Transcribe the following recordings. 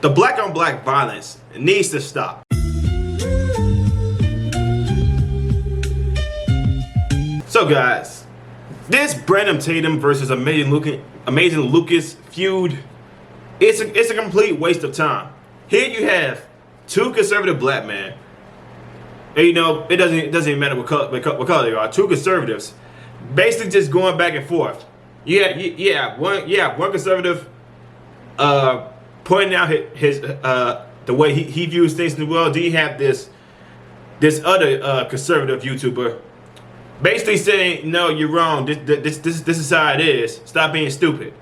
The black on black violence needs to stop. So guys, this Brandon Tatum versus Amazing Lucas feud, it's a complete waste of time. Here you have two conservative black men. And, you know, it doesn't even matter what color they are. Two conservatives, basically just going back and forth. One conservative pointing out his the way he views things in the world. Then you have this other conservative YouTuber basically saying, no, you're wrong. This is how it is. Stop being stupid.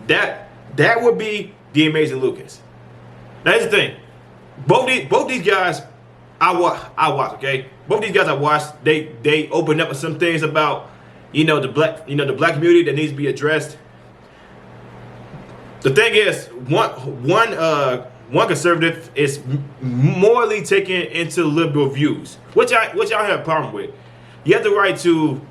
That would be the Amazing Lucas. Now here's the thing. Both these guys I watch, okay? Both these guys I watched, they opened up with some things about, the black community that needs to be addressed. The thing is, one conservative is morally taking into liberal views, which I have a problem with. You have the right to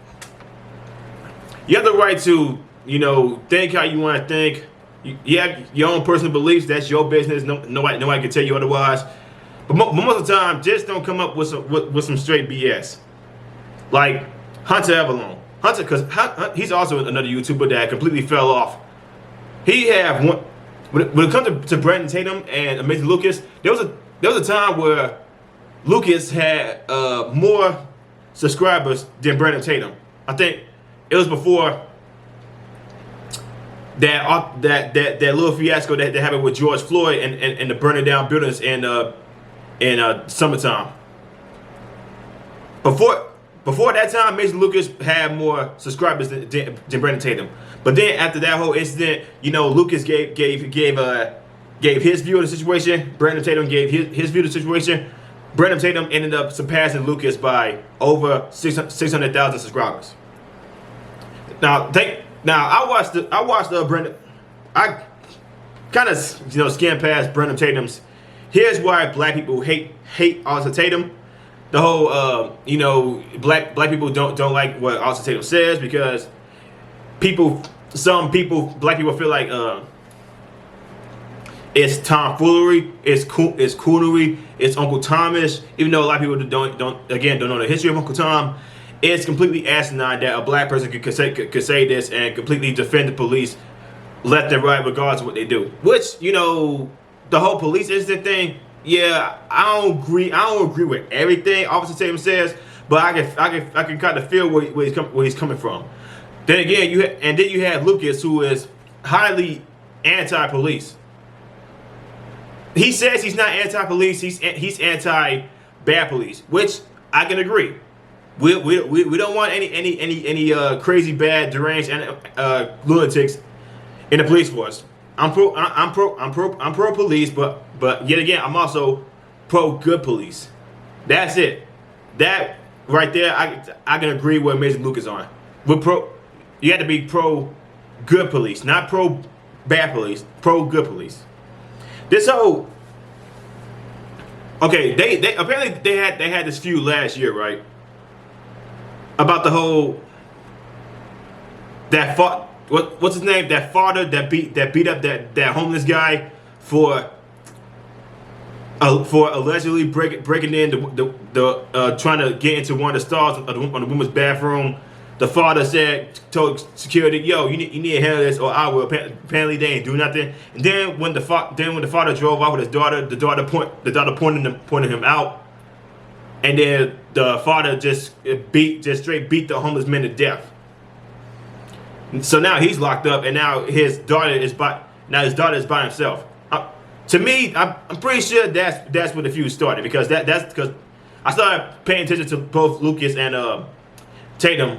think how you want to think. You have your own personal beliefs. That's your business. Nobody can tell you otherwise. But most of the time, just don't come up with some straight BS. Like Hunter Everlong. Hunter, because he's also another YouTuber that completely fell off. He have one. When it comes to Brandon Tatum and Amazing Lucas, there was a time where Lucas had more subscribers than Brandon Tatum. I think it was before that little fiasco that happened with George Floyd and the burning down buildings in summertime. Before that time, Amazing Lucas had more subscribers than Brandon Tatum. But then after that whole incident, Lucas gave his view of the situation. Brandon Tatum gave his view of the situation. Brandon Tatum ended up surpassing Lucas by over 600,000 subscribers. Now I watched Brandon. I kind of skimmed past Brandon Tatum's. Here's why black people hate Austin Tatum. The whole black people don't like what Austin Tatum says because black people feel like it's tomfoolery, it's coonery, it's Uncle Thomas. Even though a lot of people don't know the history of Uncle Tom, it's completely asinine that a black person could say this and completely defend the police left and right regardless of what they do. Which the whole police incident thing. Yeah, I don't agree with everything Officer Tatum says, but I can kind of feel where he's coming from. Then again, you have Lucas, who is highly anti-police. He says he's not anti-police. He's anti-bad police, which I can agree. We don't want any crazy, bad, deranged lunatics in the police force. I'm pro police, but yet again, I'm also pro good police. That's it. That right there, I can agree with Amazing Lucas on. You have to be pro good police, not pro bad police. Pro good police. This whole they apparently they had this feud last year, right? About the whole what's his name? That father that beat up that homeless guy for allegedly breaking in the trying to get into one of the stalls on the woman's bathroom. The father told security, "Yo, you need to handle this, or I will." Apparently, they ain't do nothing. And then when the father drove off with his daughter, the daughter pointed him out, and then the father just straight beat the homeless man to death. So now he's locked up, and now his daughter is by himself. To me, I'm pretty sure that's where the feud started, because that's because I started paying attention to both Lucas and Tatum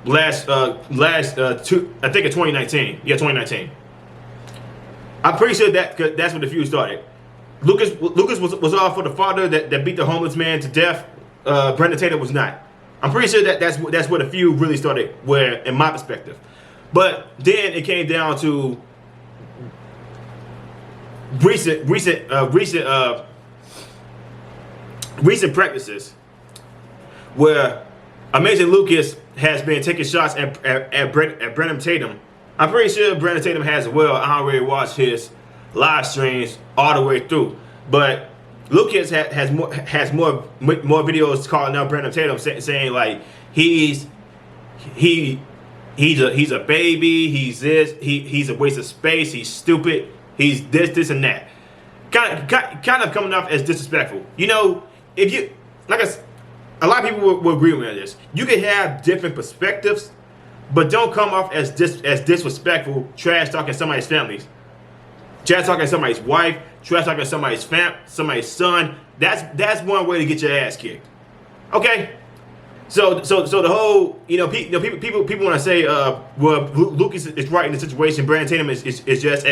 last I think in 2019. Yeah, 2019. I'm pretty sure that's where the feud started. Lucas was all for the father that beat the homeless man to death. Brandon Tatum was not. I'm pretty sure that's where the feud really started, where in my perspective. But then it came down to recent practices where Amazing Lucas has been taking shots at Brandon Tatum. I'm pretty sure Brandon Tatum has as well. I don't really watch his live streams all the way through. But Lucas has more videos calling out Brandon Tatum, saying like he's a baby, he's this, he's a waste of space, he's stupid, he's this and that. Kind of coming off as disrespectful. You know, if you a lot of people will agree with me on this. You can have different perspectives, but don't come off as disrespectful, trash talking somebody's families, trash talking somebody's wife, trash talking somebody's somebody's son. That's one way to get your ass kicked. Okay. So the whole, people want to say, well, Lucas is right in the situation. Brandon Tatum is just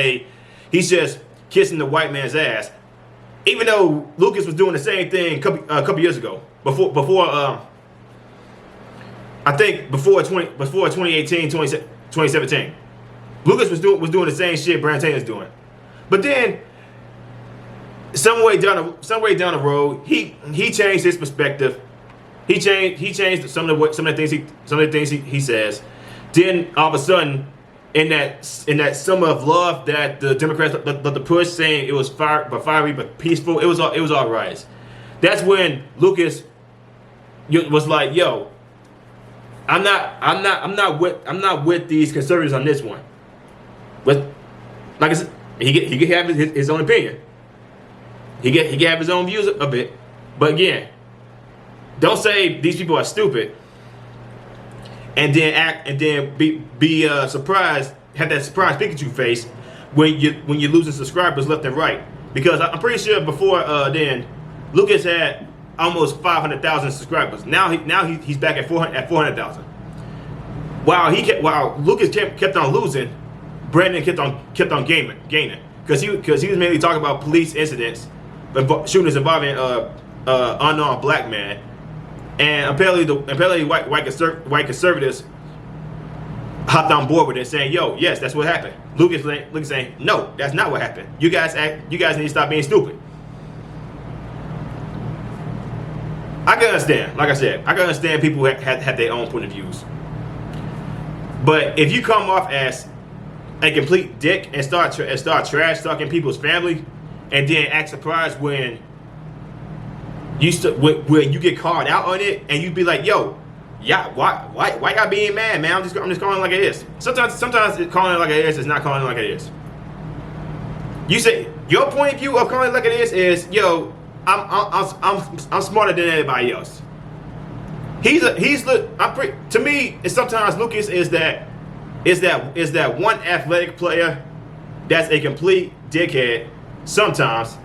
he's just kissing the white man's ass. Even though Lucas was doing the same thing a couple years ago, before I think before 2018, 2017, Lucas was doing the same shit Brandon Tatum is doing. But then some way down the road, he changed his perspective. He changed some of the things he says. Then all of a sudden, in that summer of love that the Democrats let the push, saying it was fiery but peaceful, it was all right. That's when Lucas was like, "Yo, I'm not with these conservatives on this one." But like I said, he can have his own opinion. He can have his own views a bit, but again, don't say these people are stupid, and then be surprised, have that surprise Pikachu face when you're losing subscribers left and right. Because I'm pretty sure before then, Lucas had almost 500,000 subscribers. Now he's back at 400,000. While Lucas kept on losing, Brandon kept on gaining because he was mainly talking about police incidents, shootings involving unarmed black man. And apparently white conservatives hopped on board with it, saying, "Yo, yes, that's what happened." Lucas saying, "No, that's not what happened. You guys need to stop being stupid." I can understand. Like I said, I can understand people have their own point of views. But if you come off as a complete dick and start trash talking people's family, and then act surprised when when you get called out on it, and you be like, "Yo, yeah, why y'all being mad, man? I'm just calling it like it is." Sometimes calling it like it is not calling it like it is. You say your point of view of calling it like it is, "Yo, I'm smarter than anybody else." To me, it's sometimes Lucas is that one athletic player that's a complete dickhead sometimes,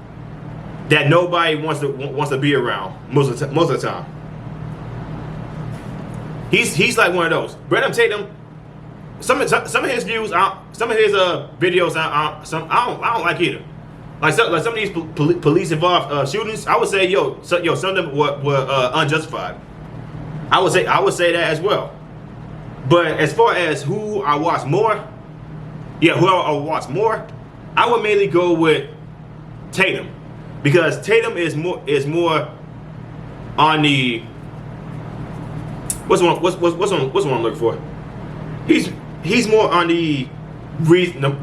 that nobody wants to be around most of the time. He's like one of those. Brandon Tatum, some of his views, some of his videos, I don't like either. Like some of these police involved shootings, I would say, some of them were unjustified. I would say that as well. But as far as who I watch more, I would mainly go with Tatum. Because Tatum is more on the what's one I'm looking for? He's more on the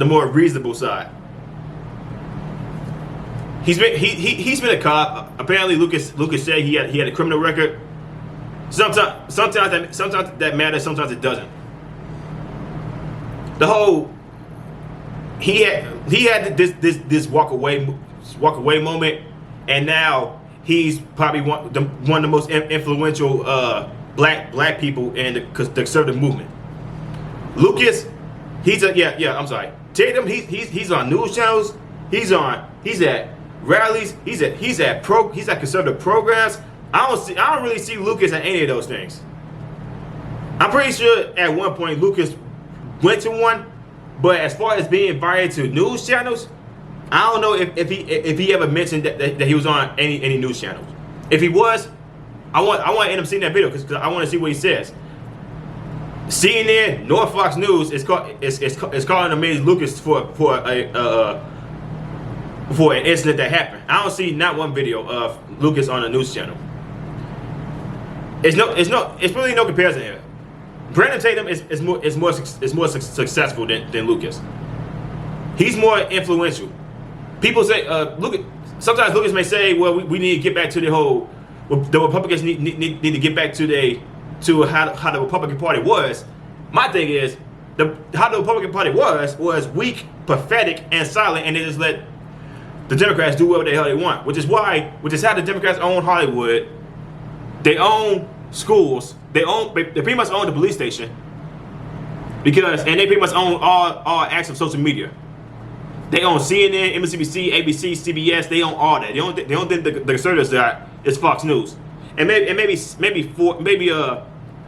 more reasonable side. He's been a cop. Apparently, Lucas said he had a criminal record. Sometimes that matters. Sometimes it doesn't. The whole he had this walk away moment, and now he's probably one of the most influential black people in the conservative movement. Lucas, I'm sorry. Tatum, he's on news channels. He's at rallies. He's at conservative programs. I don't really see Lucas at any of those things. I'm pretty sure at one point Lucas went to one, but as far as being invited to news channels, I don't know if he ever mentioned that he was on any news channels. If he was, I want to end up seeing that video because I want to see what he says. CNN nor Fox News is calling Amaze Lucas for an incident that happened. I don't see not one video of Lucas on a news channel. It's really no comparison here. Brandon Tatum is more successful than Lucas. He's more influential. People say, sometimes Lucas may say, well, we need to get back to the whole, the Republicans need to get back to how the Republican Party was. My thing is, how the Republican Party was weak, pathetic, and silent, and they just let the Democrats do whatever the hell they want, which is how the Democrats own Hollywood. They own schools. They pretty much own the police station, and they pretty much own all acts of social media. They own CNN, MSNBC, ABC, CBS. They own all that. They own the conservatives that is Fox News, and maybe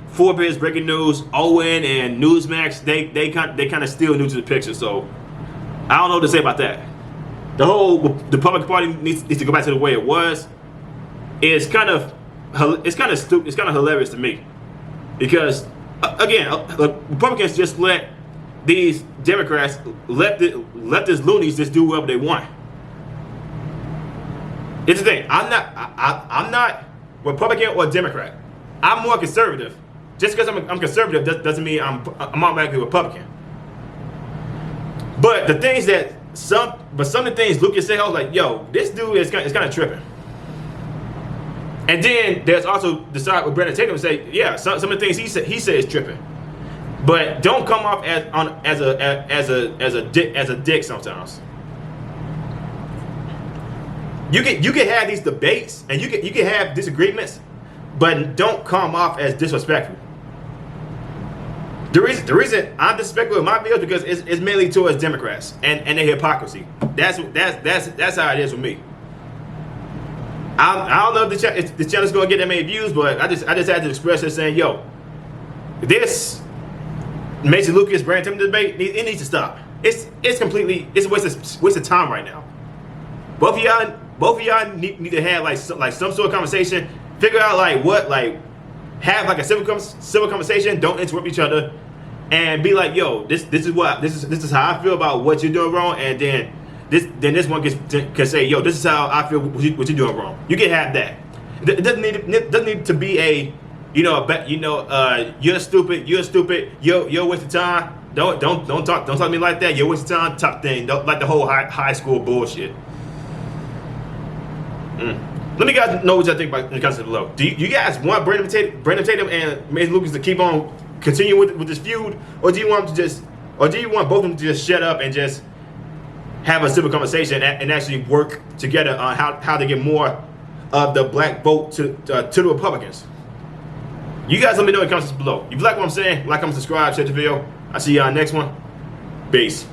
Forbes, Breaking News, Owen, and Newsmax. They kind of still new to the picture. So I don't know what to say about that. The Republican Party needs to go back to the way it was. It's kind of stupid. It's kind of hilarious to me, because again, Republicans just let these Democrats, leftist loonies, just do whatever they want. It's the thing. I'm not Republican or Democrat. I'm more conservative. Just because I'm conservative doesn't mean I'm automatically Republican. But the things that some of the things Lucas said, I was like, yo, this dude is kind of tripping. And then there's also the side with Brandon Tatum say, yeah, some of the things he said is tripping. But don't come off as a dick sometimes. You can have these debates and you can have disagreements, but don't come off as disrespectful. The reason I'm disrespectful in my videos because it's mainly towards Democrats and their hypocrisy. That's how it is with me. I don't know if the channel's gonna get that many views, but I just had to express it saying, yo, this Mason Lucas Brandon Tatum debate, it needs to stop. It's a waste of time right now. Both of y'all need to have like some sort of conversation. Figure out have like a civil conversation. Don't interrupt each other, and be like, yo, this is how I feel about what you're doing wrong, and then this one can say, yo, this is how I feel what you're doing wrong. You can have that. It doesn't need to be a you're stupid, you're wasting time. Don't talk to me like that. You're wasting time. Top thing. Don't like the whole high school bullshit. Let me guys know what y'all think about in the comments below. Do you guys want Brandon Tatum and Mason Lucas to keep on continuing with this feud, or do you want both of them to just shut up and just have a civil conversation and actually work together on how to get more of the black vote to the Republicans? You guys let me know in the comments below. If you like what I'm saying, like, comment, subscribe, share the video. I'll see y'all next one. Peace.